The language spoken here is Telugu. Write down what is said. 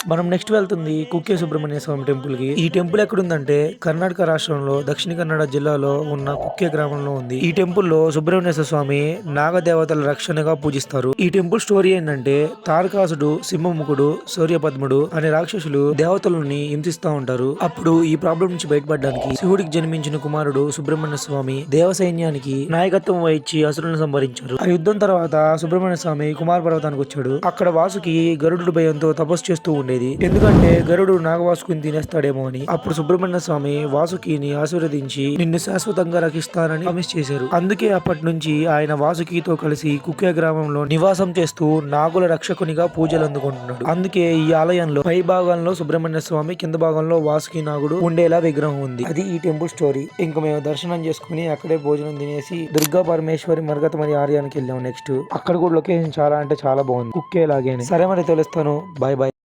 మనం నెక్స్ట్ వెళ్తుంది కుక్కే సుబ్రహ్మణ్య స్వామి టెంపుల్ కి. ఈ టెంపుల్ ఎక్కడుందంటే కర్ణాటక రాష్ట్రంలో దక్షిణ కన్నడ జిల్లాలో ఉన్న కుక్కే గ్రామంలో ఉంది. ఈ టెంపుల్ లో సుబ్రహ్మణ్య స్వామి నాగదేవతల రక్షణగా పూజిస్తారు. ఈ టెంపుల్ స్టోరీ ఏంటంటే తారకాసుడు, సింహముఖుడు, సూర్యపద్ముడు అనే రాక్షసులు దేవతలని హింసిస్తా ఉంటారు. అప్పుడు ఈ ప్రాబ్లం నుంచి బయటపడడానికి శివుడికి జన్మించిన కుమారుడు సుబ్రహ్మణ్య స్వామి దేవ సైన్యానికి నాయకత్వం వహించి అసురులను సంహరించారు. ఆ యుద్ధం తర్వాత సుబ్రహ్మణ్య స్వామి కుమార పర్వతానికి వచ్చాడు. అక్కడ వాసుకి గరుడు భయంతో తపస్సు చేస్తూ ఉండేది. ఎందుకంటే గరుడు నాగవాసుకుని తినేస్తాడేమో అని. అప్పుడు సుబ్రహ్మణ్య స్వామి వాసుకిని ఆశీర్వదించి నిన్ను శాశ్వతంగా రక్షిస్తానని ప్రామిస్ చేశారు. అందుకే అప్పటి నుంచి ఆయన వాసుకితో కలిసి కుక్కే గ్రామంలో నివాసం చేస్తూ నాగుల రక్షకునిగా పూజలు అందుకుంటున్నాడు. అందుకే ఈ ఆలయంలో పై భాగంలో సుబ్రహ్మణ్య స్వామి, కింద భాగంలో వాసుకి నాగుడు ఉండేలా విగ్రహం ఉంది. అది ఈ టెంపుల్ స్టోరీ. ఇంకా మేము దర్శనం చేసుకుని అక్కడే భోజనం తినేసి దుర్గా పరమేశ్వరి మరగతమరి ఆలయానికి వెళ్ళాం. నెక్స్ట్ అక్కడ కూడా లొకేషన్ చాలా అంటే చాలా బాగుంది, కుక్కే లాగే. సరే మరి తెలుస్తాను. Bye bye.